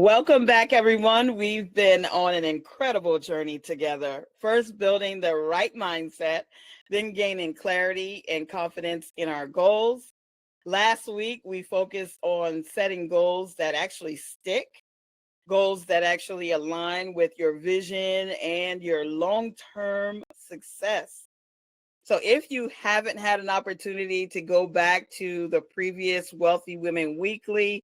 Welcome back, everyone. We've been on an incredible journey together. First, building the right mindset, then gaining clarity and confidence in our goals. Last week, we focused on setting goals that actually stick, goals that actually align with your vision and your long term success. So, if you haven't had an opportunity to go back to the previous Wealthy Women Weekly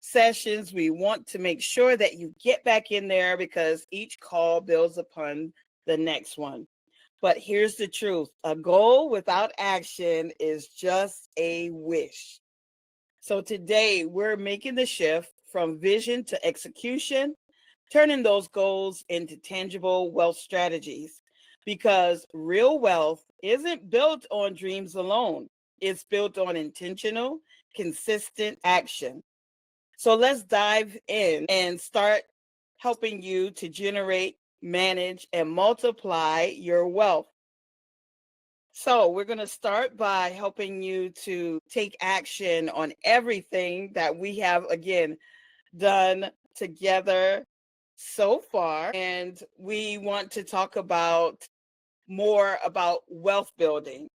sessions, we want to make sure that you get back in there because each call builds upon the next one. But here's the truth: a goal without action is just a wish. So today we're making the shift from vision to execution, turning those goals into tangible wealth strategies because real wealth isn't built on dreams alone. It's built on intentional, consistent action. So let's dive in and start helping you to generate, manage, and multiply your wealth. So we're going to start by helping you to take action on everything that we have, again, done together so far. And we want to talk about more about wealth building.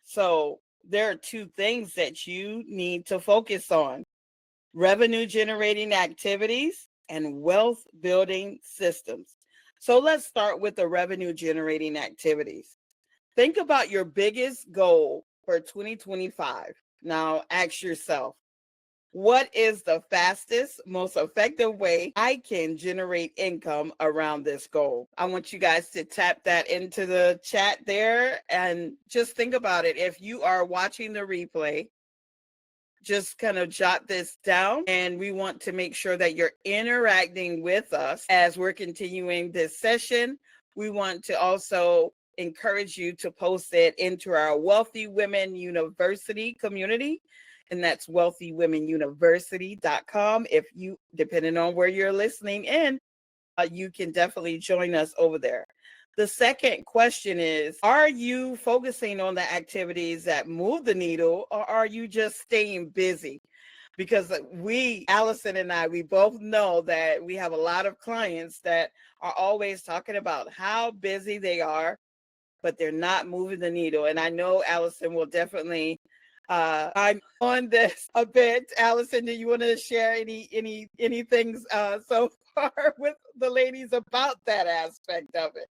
So there are two things that you need to focus on: revenue generating activities and wealth building systems. So let's start with the revenue generating activities. Think about your biggest goal for 2025. Now ask yourself, what is the fastest, most effective way I can generate income around this goal? I want you guys to tap that into the chat there and just think about it. If you are watching the replay, just kind of jot this down, and we want to make sure that you're interacting with us as we're continuing this session. We want to also encourage you to post it into our Wealthy Women University community, and that's wealthywomenuniversity.com. If you, depending on where you're listening in, you can definitely join us over there. The second question is, are you focusing on the activities that move the needle, or are you just staying busy? Because Alyson and I, we both know that we have a lot of clients that are always talking about how busy they are, but they're not moving the needle. And I know Alyson will definitely I'm on this a bit. Alyson, do you want to share any things so far with the ladies about that aspect of it?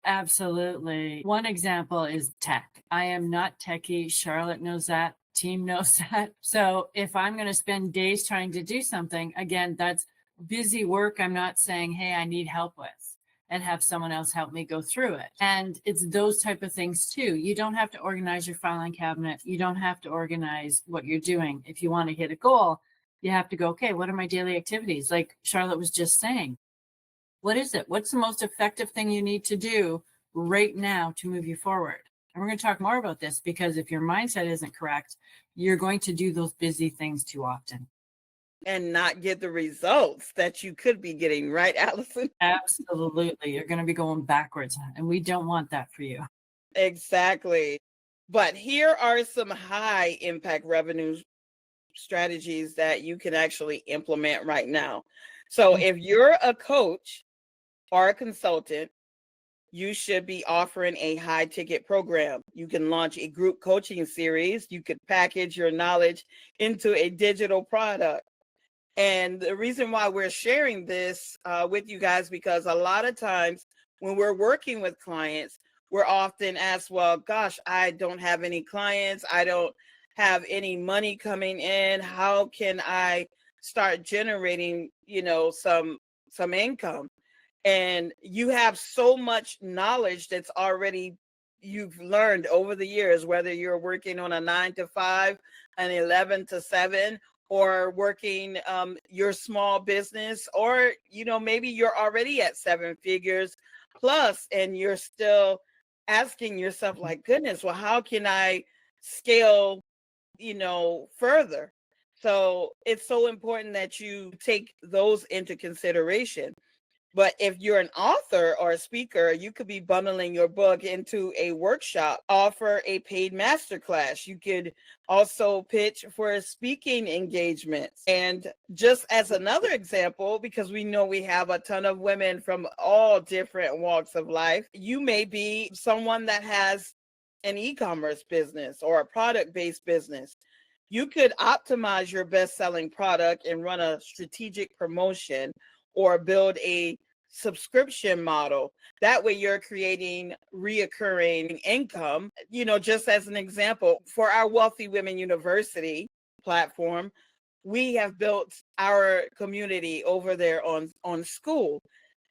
Absolutely. One example is tech. I am not techie. Charlotte knows that. Team knows that. So if I'm going to spend days trying to do something, again, that's busy work. I'm not saying, hey, I need help with, and have someone else help me go through it. And it's those type of things too. You don't have to organize your filing cabinet. You don't have to organize what you're doing. If you want to hit a goal, you have to go, okay, what are my daily activities? Like Charlotte was just saying, what is it? What's the most effective thing you need to do right now to move you forward? And we're going to talk more about this because if your mindset isn't correct, you're going to do those busy things too often and not get the results that you could be getting, right, Alyson? Absolutely. You're going to be going backwards, and we don't want that for you. Exactly. But here are some high impact revenue strategies that you can actually implement right now. So if you're a coach or a consultant, you should be offering a high ticket program. You can launch a group coaching series. You could package your knowledge into a digital product. And the reason why we're sharing this with you guys, because a lot of times when we're working with clients, we're often asked, well, gosh, I don't have any clients. I don't have any money coming in. How can I start generating, some income? And you have so much knowledge that's already you've learned over the years, whether you're working on a 9 to 5, an 11 to 7, or working your small business, or maybe you're already at 7 figures plus and you're still asking yourself, like, goodness, well, how can I scale further? So it's so important that you take those into consideration. But if you're an author or a speaker, you could be bundling your book into a workshop, offer a paid masterclass. You could also pitch for speaking engagements. And just as another example, because we know we have a ton of women from all different walks of life, you may be someone that has an e-commerce business or a product-based business. You could optimize your best-selling product and run a strategic promotion or build a subscription model. That way you're creating reoccurring income. Just as an example, for our Wealthy Women University platform, we have built our community over there on school.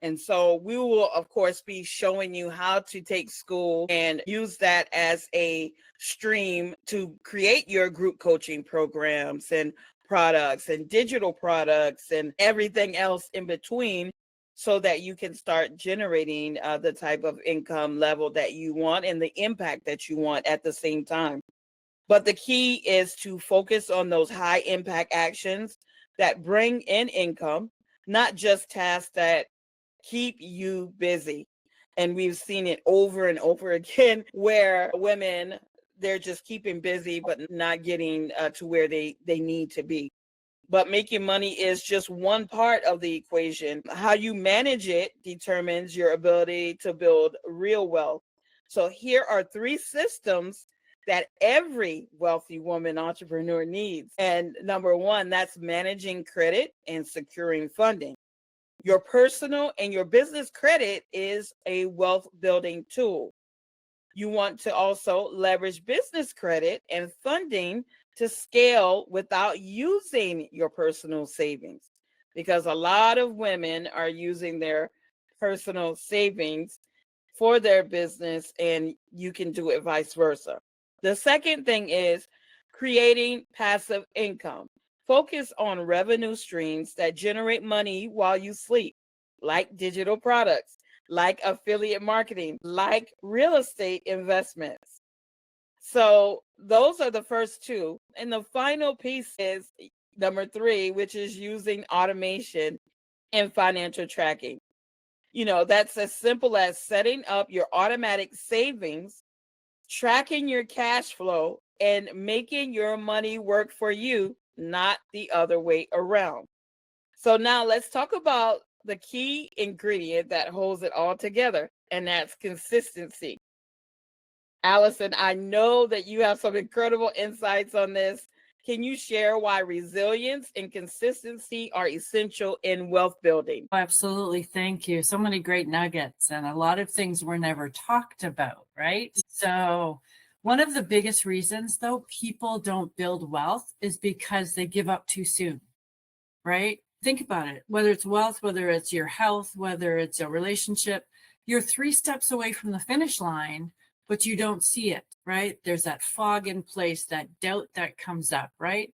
And so we will, of course, be showing you how to take school and use that as a stream to create your group coaching programs and products and digital products and everything else in between, so that you can start generating the type of income level that you want and the impact that you want at the same time. But the key is to focus on those high impact actions that bring in income, not just tasks that keep you busy. And we've seen it over and over again where women, they're just keeping busy, but not getting to where they need to be. But making money is just one part of the equation. How you manage it determines your ability to build real wealth. So here are 3 systems that every wealthy woman entrepreneur needs. And number 1, that's managing credit and securing funding. Your personal and your business credit is a wealth building tool. You want to also leverage business credit and funding to scale without using your personal savings, because a lot of women are using their personal savings for their business, and you can do it vice versa. The second thing is creating passive income. Focus on revenue streams that generate money while you sleep, like digital products, like affiliate marketing, like real estate investments. So those are the first 2. And the final piece is number 3, which is using automation and financial tracking. That's as simple as setting up your automatic savings, tracking your cash flow, and making your money work for you, not the other way around. So now let's talk about the key ingredient that holds it all together, and that's consistency. Alyson, I know that you have some incredible insights on this. Can you share why resilience and consistency are essential in wealth building? Absolutely. Thank you. So many great nuggets, and a lot of things were never talked about, right? So one of the biggest reasons, though, people don't build wealth is because they give up too soon, right? Think about it. Whether it's wealth, whether it's your health, whether it's a relationship, you're 3 steps away from the finish line, but you don't see it, right? There's that fog in place, that doubt that comes up, right?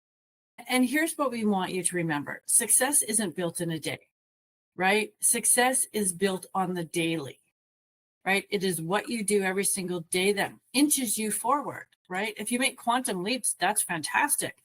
And here's what we want you to remember. Success isn't built in a day, right? Success is built on the daily, right? It is what you do every single day that inches you forward, right? If you make quantum leaps, that's fantastic.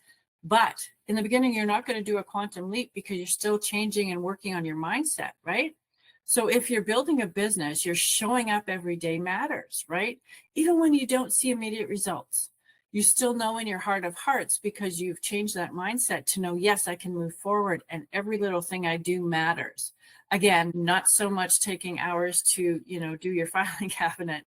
But in the beginning, you're not going to do a quantum leap because you're still changing and working on your mindset, right? So if you're building a business, you're showing up every day matters, right? Even when you don't see immediate results, you still know in your heart of hearts, because you've changed that mindset to know, yes, I can move forward and every little thing I do matters. Again, not so much taking hours to, do your filing cabinet,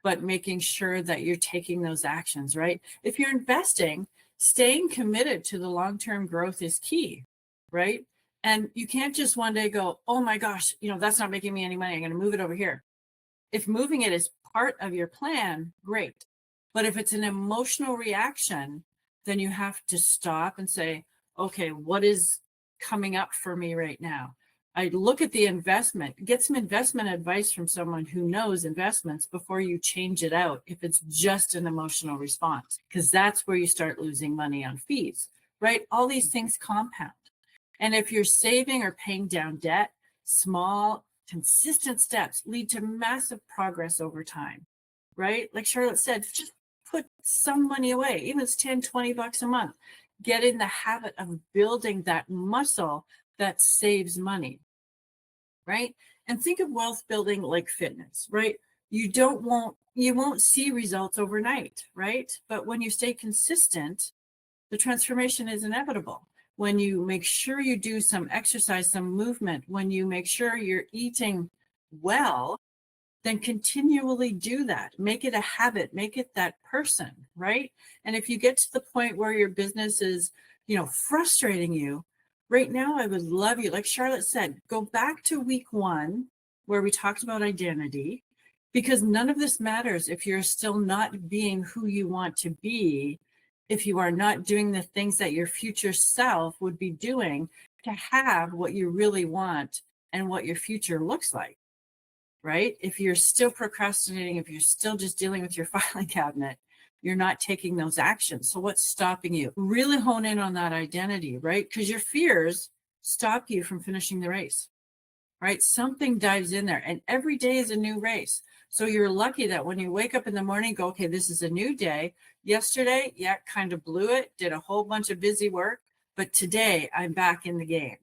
but making sure that you're taking those actions, right? If you're investing, staying committed to the long-term growth is key, right? And you can't just one day go, oh my gosh, that's not making me any money, I'm going to move it over here. If moving it is part of your plan, great. But if it's an emotional reaction, then you have to stop and say, okay, what is coming up for me right now? I look at the investment, get some investment advice from someone who knows investments before you change it out if it's just an emotional response, because that's where you start losing money on fees, right? All these things compound. And if you're saving or paying down debt, small, consistent steps lead to massive progress over time, right? Like Charlotte said, just put some money away, even if it's 10, 20 bucks a month. Get in the habit of building that muscle that saves money, right? And think of wealth building like fitness, right? You won't see results overnight, right? But when you stay consistent, the transformation is inevitable. When you make sure you do some exercise, some movement, when you make sure you're eating well, then continually do that. Make it a habit, make it that person, right? And if you get to the point where your business is, frustrating you, right now, I would love you, like Charlotte said, go back to week 1 where we talked about identity, because none of this matters if you're still not being who you want to be, if you are not doing the things that your future self would be doing to have what you really want and what your future looks like. Right? If you're still procrastinating, if you're still just dealing with your filing cabinet, you're not taking those actions. So what's stopping you? Really hone in on that identity, right? Because your fears stop you from finishing the race, right? Something dives in there, and every day is a new race. So you're lucky that when you wake up in the morning, go, okay, this is a new day. Yesterday, yeah, kind of blew it, did a whole bunch of busy work, but today I'm back in the game.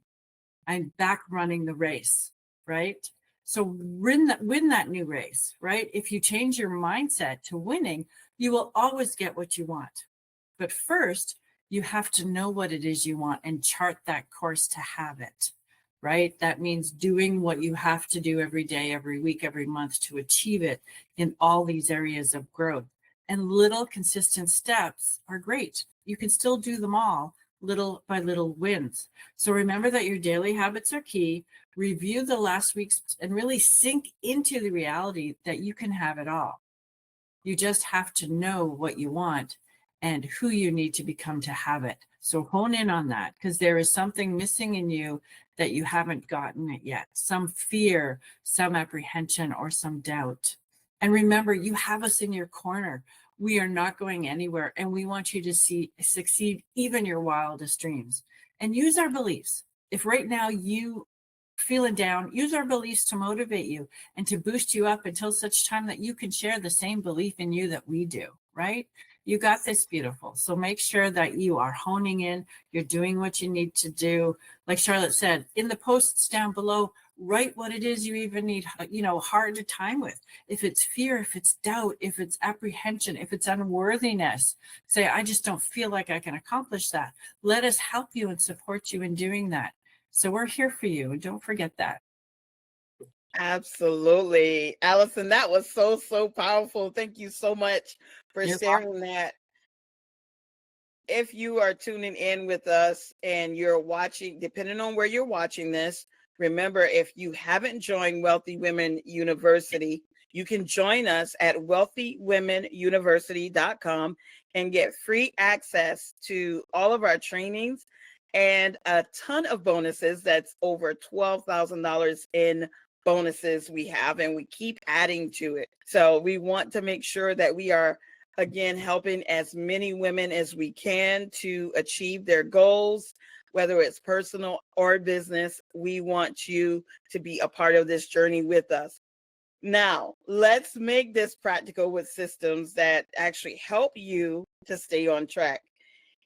I'm back running the race, right? So win that new race, right? If you change your mindset to winning, you will always get what you want. But first, you have to know what it is you want and chart that course to have it, right? That means doing what you have to do every day, every week, every month to achieve it in all these areas of growth. And little consistent steps are great. You can still do them all, little by little wins. So remember that your daily habits are key. Review the last week's and really sink into the reality that you can have it all. You just have to know what you want and who you need to become to have it. So hone in on that, because there is something missing in you that you haven't gotten it yet. Some fear, some apprehension, or some doubt. And remember, you have us in your corner. We are not going anywhere, and we want you to succeed even your wildest dreams. And use our beliefs. If right now you feeling down, use our beliefs to motivate you and to boost you up until such time that you can share the same belief in you that we do, right? You got this, beautiful. So make sure that you are honing in, you're doing what you need to do. Like Charlotte said, in the posts down below, write what it is you even need, hard time with. If it's fear, if it's doubt, if it's apprehension, if it's unworthiness, say, I just don't feel like I can accomplish that. Let us help you and support you in doing that. So we're here for you. And don't forget that. Absolutely. Alyson, that was so powerful. Thank you so much for sharing that. If you are tuning in with us and you're watching, depending on where you're watching this, remember, if you haven't joined Wealthy Women University, you can join us at wealthywomenuniversity.com and get free access to all of our trainings and a ton of bonuses. That's over $12,000 in bonuses we have, and we keep adding to it. So we want to make sure that we are, again, helping as many women as we can to achieve their goals, whether it's personal or business. We want you to be a part of this journey with us. Now, let's make this practical with systems that actually help you to stay on track.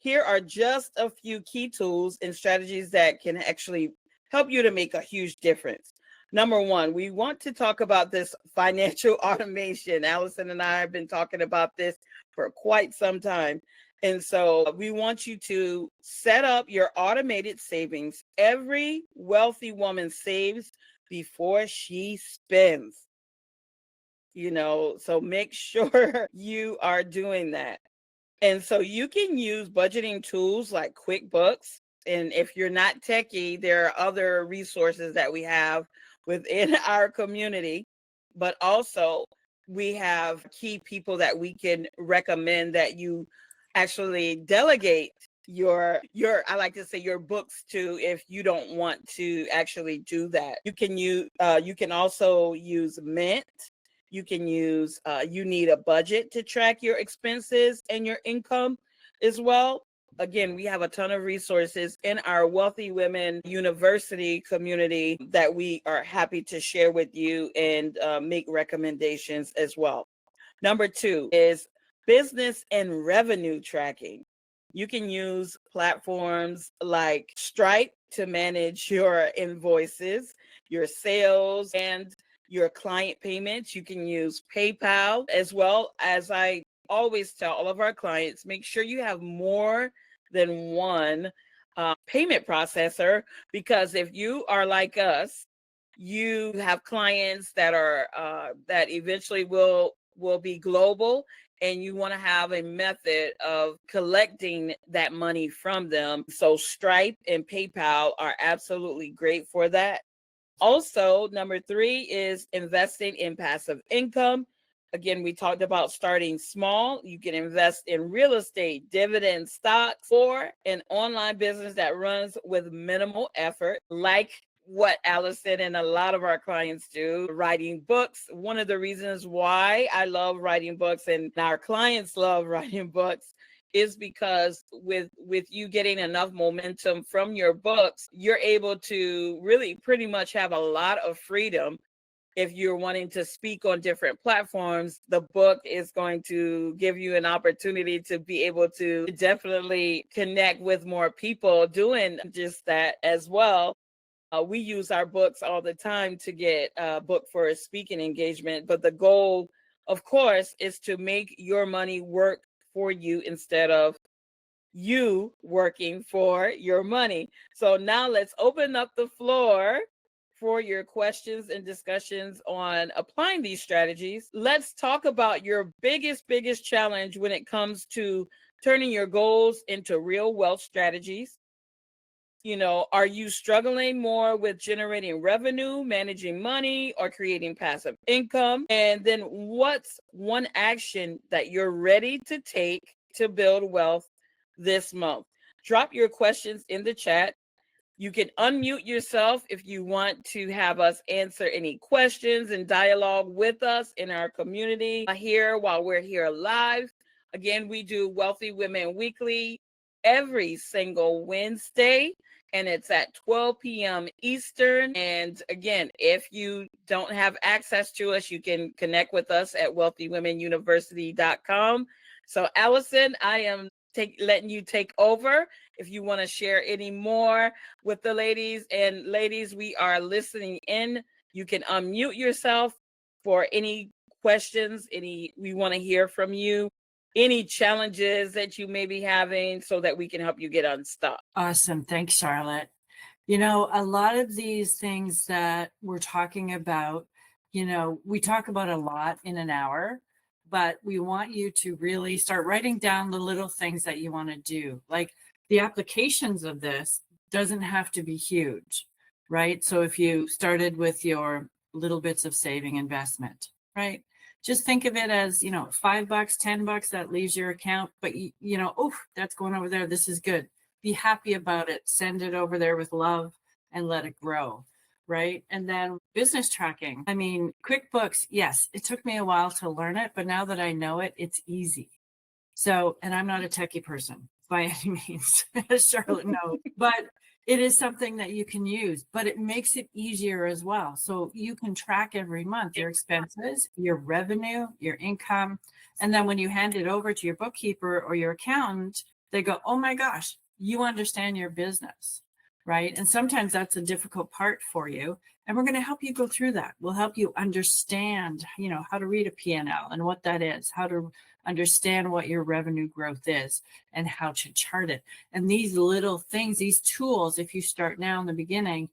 Here are just a few key tools and strategies that can actually help you to make a huge difference. Number one, we want to talk about this financial automation. Alyson and I have been talking about this for quite some time. And so we want you to set up your automated savings. Every wealthy woman saves before she spends. So make sure you are doing that. And so you can use budgeting tools like QuickBooks. And if you're not techie, there are other resources that we have within our community. But also, we have key people that we can recommend that you actually delegate your I like to say your books to, if you don't want to actually do that. You can also use Mint. You can use, you need a budget to track your expenses and your income as well. Again, we have a ton of resources in our Wealthy Women University community that we are happy to share with you and make recommendations as well. Number two is business and revenue tracking. You can use platforms like Stripe to manage your invoices. your sales and your client payments. You can use PayPal as well. As I always tell all of our clients, make sure you have more than one payment processor, because if you are like us, you have clients that are that eventually will be global, and you want to have a method of collecting that money from them. So Stripe and PayPal are absolutely great for that. Also, number 3 is investing in passive income. Again, we talked about starting small. You can invest in real estate, dividend stocks, or an online business that runs with minimal effort, like what Alyson and a lot of our clients do, writing books. One of the reasons why I love writing books and our clients love writing books is because with you getting enough momentum from your books, you're able to really pretty much have a lot of freedom. If you're wanting to speak on different platforms, the book is going to give you an opportunity to be able to definitely connect with more people doing just that as well. We use our books all the time to get booked for a speaking engagement, but the goal, of course, is to make your money work for you instead of you working for your money. So now let's open up the floor for your questions and discussions on applying these strategies. Let's talk about your biggest challenge when it comes to turning your goals into real wealth strategies. Are you struggling more with generating revenue, managing money, or creating passive income? And then what's one action that you're ready to take to build wealth this month? Drop your questions in the chat. You can unmute yourself if you want to have us answer any questions and dialogue with us in our community here while we're here live. Again, we do Wealthy Women Weekly every single Wednesday, and it's at 12 p.m. Eastern. And again, if you don't have access to us, you can connect with us at wealthywomenuniversity.com. So Alyson, I am letting you take over if you want to share any more with the ladies. And ladies, we are listening in. You can unmute yourself for any questions, we want to hear from you, any challenges that you may be having so that we can help you get unstuck. Awesome. Thanks, Charlotte. A lot of these things that we're talking about, we talk about a lot in an hour, but we want you to really start writing down the little things that you want to do. Like the applications of this doesn't have to be huge, right? So if you started with your little bits of saving investment, right? Just think of it as, $5, $10 that leaves your account, but oh, that's going over there. This is good. Be happy about it. Send it over there with love and let it grow. Right. And then business tracking. I mean, QuickBooks. Yes, it took me a while to learn it, but now that I know it, it's easy. So, and I'm not a techie person by any means, as Charlotte knows, but it is something that you can use, but it makes it easier as well. So you can track every month your expenses, your revenue, your income. And then when you hand it over to your bookkeeper or your accountant, they go, oh my gosh, you understand your business, right? And sometimes that's a difficult part for you. And we're going to help you go through that. We'll help you understand, how to read a P&L and what that is, how to understand what your revenue growth is and how to chart it. And these little things, these tools, if you start now in the beginning,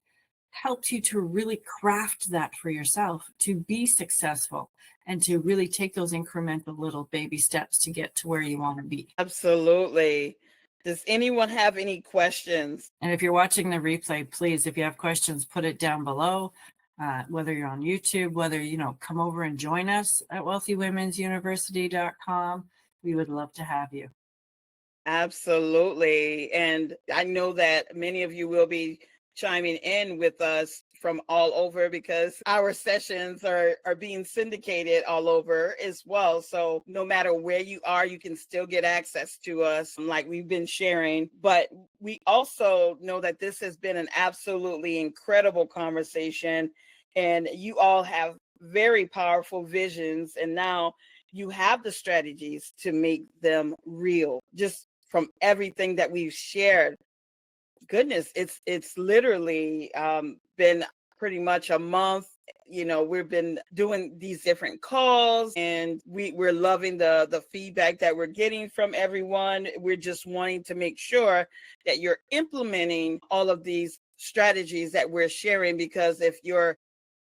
helps you to really craft that for yourself to be successful and to really take those incremental little baby steps to get to where you want to be. Absolutely. Does anyone have any questions? And if you're watching the replay, please, if you have questions, put it down below. Whether you're on YouTube, whether, come over and join us at wealthywomenuniversity.com. We would love to have you. Absolutely. And I know that many of you will be chiming in with us from all over because our sessions are being syndicated all over as well. So no matter where you are, you can still get access to us like we've been sharing. But we also know that this has been an absolutely incredible conversation, and you all have very powerful visions, and now you have the strategies to make them real. Just from everything that we've shared, goodness, it's literally been pretty much a month. We've been doing these different calls, and we're loving the feedback that we're getting from everyone. We're just wanting to make sure that you're implementing all of these strategies that we're sharing, because if you're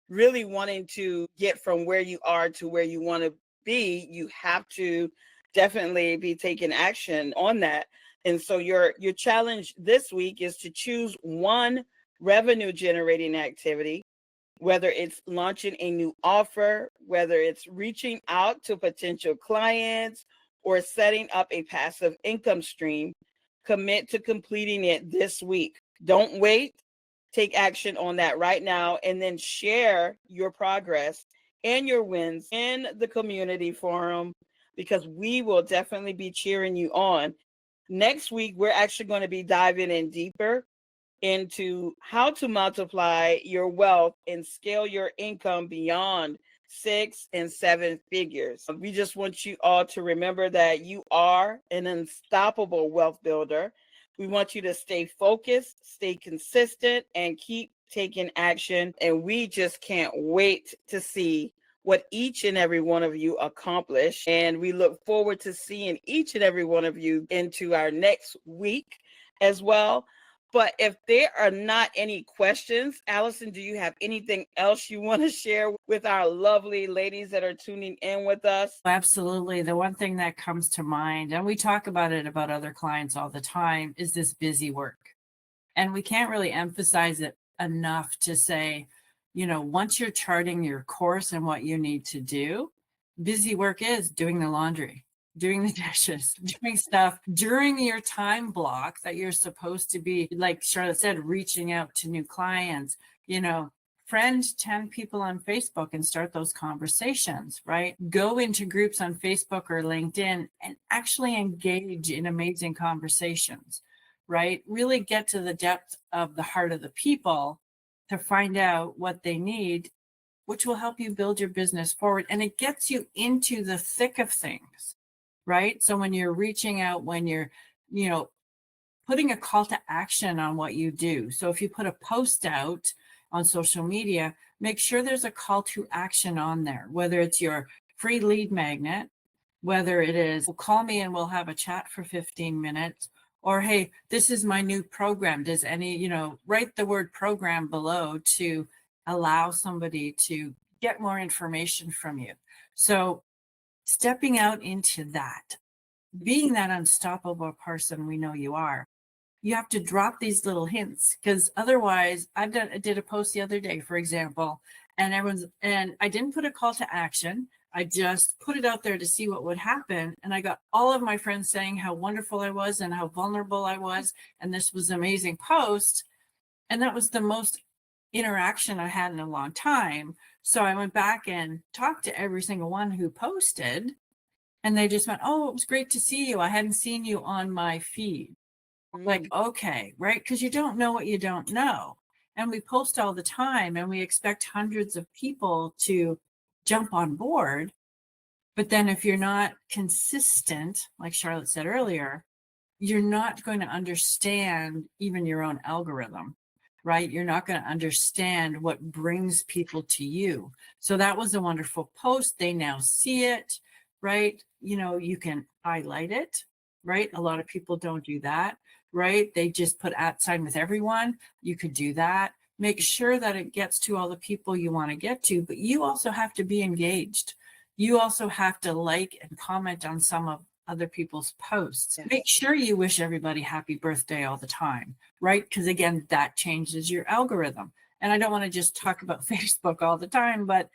really wanting to get from where you are to where you want to be, you have to definitely be taking action on that. And so your challenge this week is to choose one revenue generating activity, whether it's launching a new offer, whether it's reaching out to potential clients, or setting up a passive income stream. Commit to completing it this week. Don't wait. Take action on that right now, and then share your progress and your wins in the community forum, because we will definitely be cheering you on. Next week, we're actually going to be diving in deeper into how to multiply your wealth and scale your income beyond 6 and 7 figures. We just want you all to remember that you are an unstoppable wealth builder. We want you to stay focused, stay consistent, and keep taking action. And we just can't wait to see what each and every one of you accomplish. And we look forward to seeing each and every one of you into our next week as well. But if there are not any questions, Alyson, do you have anything else you want to share with our lovely ladies that are tuning in with us? Absolutely. The one thing that comes to mind, and we talk about it about other clients all the time, is this busy work. And we can't really emphasize it enough to say, once you're charting your course and what you need to do, busy work is doing the laundry, doing the dishes, doing stuff during your time block that you're supposed to be, like Charlotte said, reaching out to new clients, friend 10 people on Facebook and start those conversations, right? Go into groups on Facebook or LinkedIn and actually engage in amazing conversations, right? Really get to the depth of the heart of the people to find out what they need, which will help you build your business forward. And it gets you into the thick of things, right? So when you're reaching out, when you're, putting a call to action on what you do. So if you put a post out on social media, make sure there's a call to action on there, whether it's your free lead magnet, whether it is, well, call me and we'll have a chat for 15 minutes, or, hey, this is my new program. Does write the word program below to allow somebody to get more information from you. So stepping out into that, being that unstoppable person we know you are, you have to drop these little hints, because otherwise, I did a post the other day, for example, and I didn't put a call to action. I just put it out there to see what would happen. And I got all of my friends saying how wonderful I was and how vulnerable I was. And this was an amazing post. And that was the most interaction I had in a long time. So I went back and talked to every single one who posted. And they just went, oh, it was great to see you. I hadn't seen you on my feed. Like, okay, right? Because you don't know what you don't know. And we post all the time and we expect hundreds of people to jump on board. But then if you're not consistent, like Charlotte said earlier, you're not going to understand even your own algorithm, right? You're not going to understand what brings people to you. So that was a wonderful post. They now see it, right? You can highlight it, right? A lot of people don't do that, right? They just put @ with everyone. You could do that. Make sure that it gets to all the people you want to get to, but you also have to be engaged. You also have to like and comment on some of other people's posts. Yes. Make sure you wish everybody happy birthday all the time, right? Because again, that changes your algorithm. And I don't want to just talk about Facebook all the time, but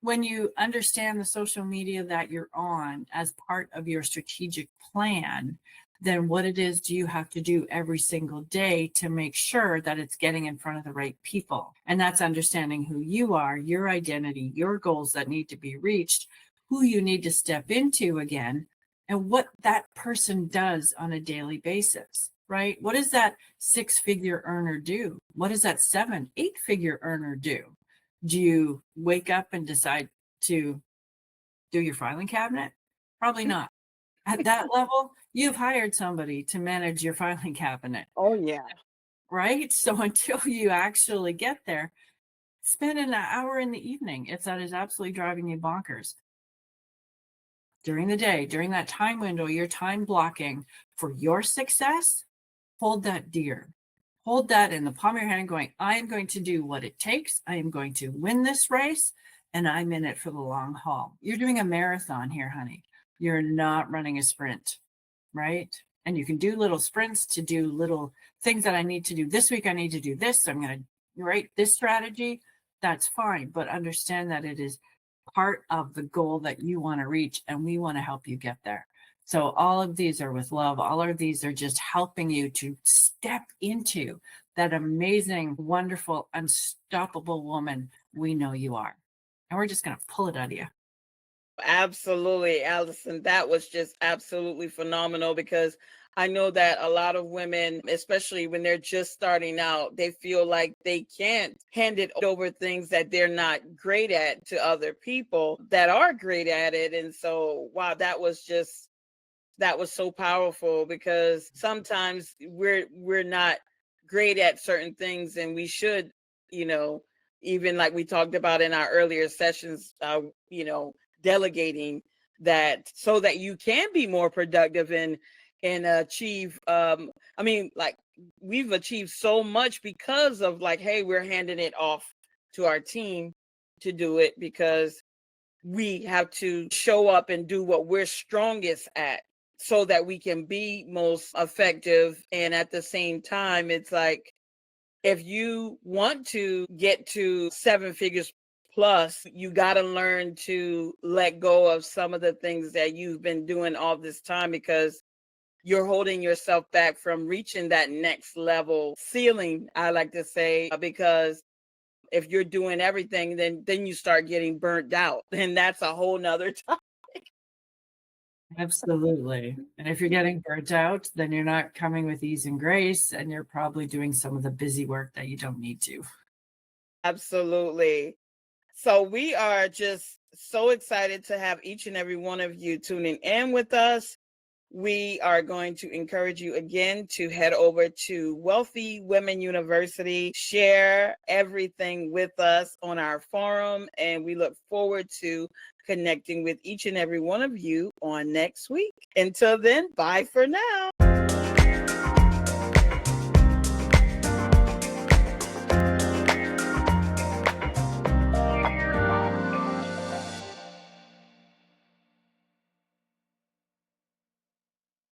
when you understand the social media that you're on as part of your strategic plan, then what it is do you have to do every single day to make sure that it's getting in front of the right people? And that's understanding who you are, your identity, your goals that need to be reached, who you need to step into again, and what that person does on a daily basis, right? What does that 6-figure earner do? What does that 7, 8-figure earner do? Do you wake up and decide to do your filing cabinet? Probably not. At that level, you've hired somebody to manage your filing cabinet. Oh, yeah. Right? So until you actually get there, Spend an hour in the evening if that is absolutely driving you bonkers. During the day, during that time window, your time blocking for your success, hold that dear. Hold that in the palm of your hand going, I am going to do what it takes. I am going to win this race and I'm in it for the long haul. You're doing a marathon here, honey. You're not running a sprint, right? And you can do little sprints to do little things that I need to do this week. I need to do this. So I'm going to write this strategy. That's fine. But understand that it is part of the goal that you want to reach, and we want to help you get there. So all of these are with love. All of these are just helping you to step into that amazing, wonderful, unstoppable woman we know you are. And we're just going to pull it out of you. Absolutely, Alyson. That was just absolutely phenomenal, because I know that a lot of women, especially when they're just starting out, they feel like they can't hand it over things that they're not great at to other people that are great at it. And so, wow, that was so powerful, because sometimes we're not great at certain things, and we should, even like we talked about in our earlier sessions, delegating that, so that you can be more productive and achieve. Like, we've achieved so much because of, like, hey, we're handing it off to our team to do it, because we have to show up and do what we're strongest at, so that we can be most effective. And at the same time, it's like, if you want to get to 7 figures plus, you got to learn to let go of some of the things that you've been doing all this time, because you're holding yourself back from reaching that next level ceiling, I like to say, because if you're doing everything, then you start getting burnt out, and that's a whole nother time. Absolutely. And if you're getting burnt out, then you're not coming with ease and grace, and you're probably doing some of the busy work that you don't need to. Absolutely. So we are just so excited to have each and every one of you tuning in with us. We are going to encourage you again to head over to Wealthy Women University, share everything with us on our forum, and we look forward to connecting with each and every one of you on next week. Until then, bye for now.